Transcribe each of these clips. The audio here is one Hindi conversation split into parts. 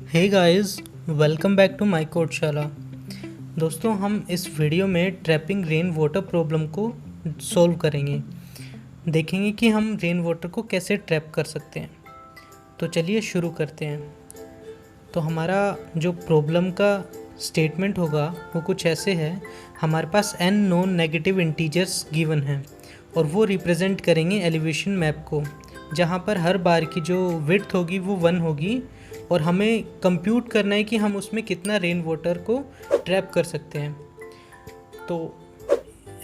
Hey guys, welcome back to my कोडशाला। दोस्तों, हम इस वीडियो में ट्रैपिंग रेन वाटर प्रॉब्लम को सॉल्व करेंगे। देखेंगे कि हम रेन वाटर को कैसे ट्रैप कर सकते हैं। तो चलिए शुरू करते हैं। तो हमारा जो प्रॉब्लम का स्टेटमेंट होगा वो कुछ ऐसे है। हमारे पास n non negative integers given हैं और वो रिप्रेजेंट करेंगे एलिवेशन मैप को, जहाँ पर हर बार की जो विड्थ होगी वो 1 होगी और हमें कंप्यूट करना है कि हम उसमें कितना रेन वाटर को ट्रैप कर सकते हैं। तो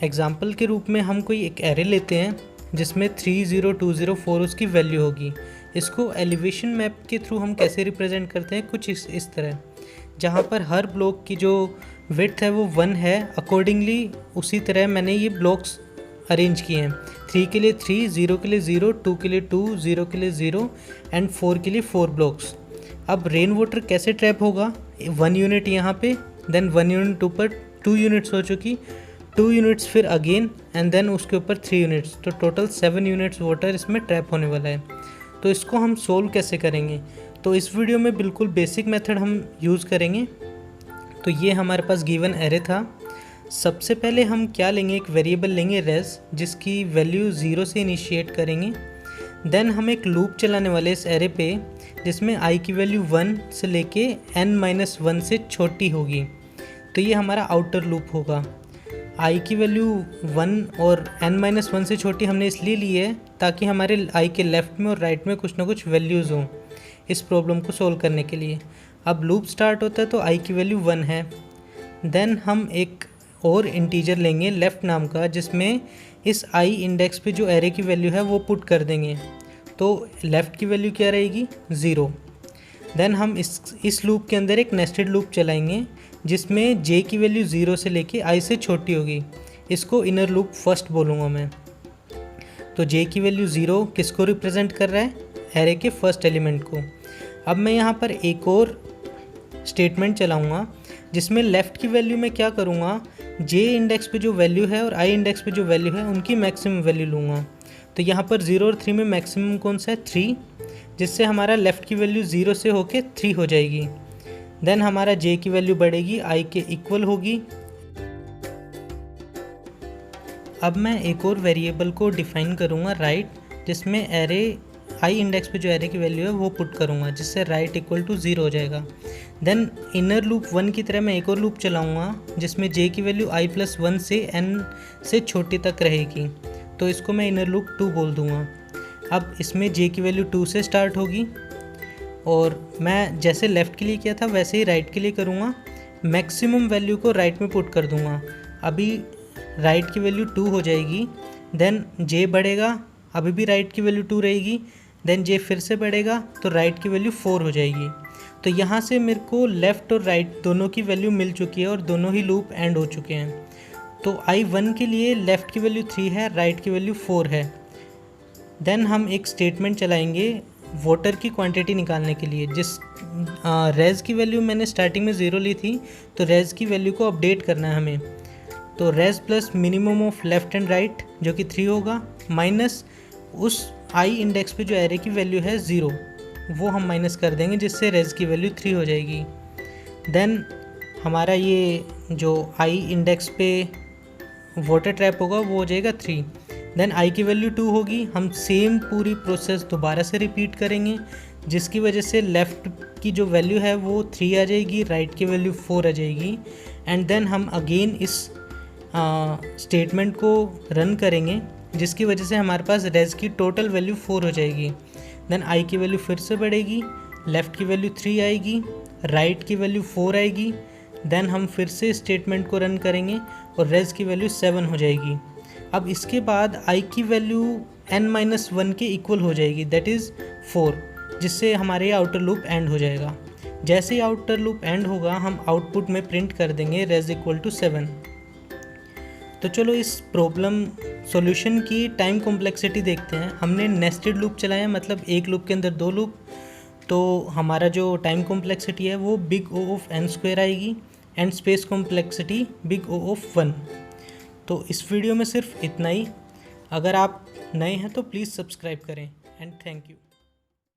एग्जांपल के रूप में हम कोई एक एरे लेते हैं जिसमें 30204 उसकी वैल्यू होगी। इसको एलिवेशन मैप के थ्रू हम कैसे रिप्रेजेंट करते हैं, कुछ इस तरह, जहाँ पर हर ब्लॉक की जो विड्थ है वो 1 है। अकॉर्डिंगली उसी तरह मैंने ये ब्लॉक्स अरेंज किए हैं। 3 के लिए 3, 0 के लिए 0, 2 के लिए 2, 0 के लिए 0 एंड 4 के लिए 4 ब्लॉक्स। अब रेन वाटर कैसे ट्रैप होगा, 1 यूनिट यहाँ पे, देन 1 यूनिट ऊपर 2 यूनिट्स हो चुकी, 2 यूनिट्स फिर अगेन एंड देन उसके ऊपर 3 यूनिट्स, तो टोटल 7 यूनिट्स वाटर इसमें ट्रैप होने वाला है। तो इसको हम सोल्व कैसे करेंगे, तो इस वीडियो में बिल्कुल बेसिक मेथड हम यूज़ करेंगे। तो ये हमारे पास गिवन एरे था। सबसे पहले हम क्या लेंगे, एक वेरिएबल लेंगे रेज, जिसकी वैल्यू 0 से इनिशिएट करेंगे। देन हम एक लूप चलाने वाले इस एरे पे जिसमें i की वैल्यू 1 से लेके n-1 से छोटी होगी। तो ये हमारा आउटर लूप होगा। i की वैल्यू 1 और n-1 से छोटी हमने इसलिए ली है ताकि हमारे i के लेफ़्ट में और राइट में कुछ ना कुछ वैल्यूज़ हों इस प्रॉब्लम को सोल्व करने के लिए। अब लूप स्टार्ट होता है तो i की वैल्यू 1 है। देन हम एक और इंटीजर लेंगे लेफ़्ट नाम का, जिसमें इस i इंडेक्स पे जो एरे की वैल्यू है वो पुट कर देंगे। तो लेफ़्ट की वैल्यू क्या रहेगी, 0। देन हम इस लूप के अंदर एक नेस्टेड लूप चलाएंगे जिसमें j की वैल्यू 0 से लेके i से छोटी होगी। इसको इनर लूप फर्स्ट बोलूँगा मैं। तो j की वैल्यू 0 किसको रिप्रेजेंट कर रहा है, एरे के फर्स्ट एलिमेंट को। अब मैं यहाँ पर एक और स्टेटमेंट चलाऊँगा जिसमें लेफ़्ट की वैल्यू में क्या करूँगा, j इंडेक्स पे जो वैल्यू है और i इंडेक्स पे जो वैल्यू है उनकी मैक्सिमम वैल्यू लूँगा। तो यहाँ पर 0 और 3 में मैक्सिमम कौन सा है, 3, जिससे हमारा लेफ़्ट की वैल्यू 0 से होके 3 हो जाएगी। देन हमारा j की वैल्यू बढ़ेगी, i के इक्वल होगी। अब मैं एक और वेरिएबल को डिफ़ाइन करूँगा राइट, जिसमें एरे i इंडेक्स पे जो एरे की वैल्यू है वो पुट करूँगा, जिससे राइट इक्वल टू 0 हो जाएगा। देन इनर लूप 1 की तरह मैं एक और लूप चलाऊँगा जिसमें j की वैल्यू i+1 से n से छोटी तक रहेगी। तो इसको मैं इनर लूप 2 बोल दूँगा। अब इसमें j की वैल्यू 2 से स्टार्ट होगी और मैं जैसे लेफ़्ट के लिए किया था वैसे ही राइट के लिए करूँगा। मैक्सिमम वैल्यू को राइट में पुट कर दूँगा। अभी राइट की वैल्यू 2 हो जाएगी। देन j बढ़ेगा, अभी भी राइट की वैल्यू 2 रहेगी। देन j फिर से बढ़ेगा तो राइट की वैल्यू 4 हो जाएगी। तो यहाँ से मेरे को लेफ़्ट और राइट दोनों की वैल्यू मिल चुकी है और दोनों ही लूप एंड हो चुके हैं। तो i1 के लिए लेफ़्ट की वैल्यू 3 है, राइट की वैल्यू 4 है। देन हम एक स्टेटमेंट चलाएंगे वाटर की क्वांटिटी निकालने के लिए। जिस रेज की वैल्यू मैंने स्टार्टिंग में 0 ली थी, तो रेज की वैल्यू को अपडेट करना है हमें। तो range plus minimum of left and right जो कि 3 होगा, माइनस उस i इंडेक्स पे जो एरे की वैल्यू है 0, वो हम माइनस कर देंगे, जिससे रेज की वैल्यू 3 हो जाएगी। देन हमारा ये जो i इंडेक्स पे वाटर ट्रैप होगा वो हो जाएगा 3। देन i की वैल्यू 2 होगी। हम सेम पूरी प्रोसेस दोबारा से रिपीट करेंगे, जिसकी वजह से लेफ़्ट की जो वैल्यू है वो 3 आ जाएगी, राइट की वैल्यू 4 आ जाएगी। एंड देन हम अगेन इस स्टेटमेंट को रन करेंगे, जिसकी वजह से हमारे पास रेज की टोटल वैल्यू 4 हो जाएगी। देन i की वैल्यू फिर से बढ़ेगी, लेफ़्ट की वैल्यू 3 आएगी, राइट की वैल्यू 4 आएगी। देन हम फिर से स्टेटमेंट को रन करेंगे और रेज की वैल्यू 7 हो जाएगी। अब इसके बाद i की वैल्यू n-1 के इक्वल हो जाएगी, दैट इज़ 4, जिससे हमारे आउटर लूप एंड हो जाएगा। जैसे ही आउटर लूप एंड होगा हम आउटपुट में प्रिंट कर देंगे रेज इक्वल टू 7। तो चलो इस प्रॉब्लम सॉल्यूशन की टाइम कॉम्प्लेक्सिटी देखते हैं। हमने नेस्टेड लूप चलाया, मतलब एक लूप के अंदर 2 लूप, तो हमारा जो टाइम कॉम्प्लेक्सिटी है वो बिग O ऑफ n² आएगी and space complexity big O of 1। तो इस वीडियो में सिर्फ इतना ही। अगर आप नए हैं तो प्लीज़ सब्सक्राइब करें एंड थैंक यू।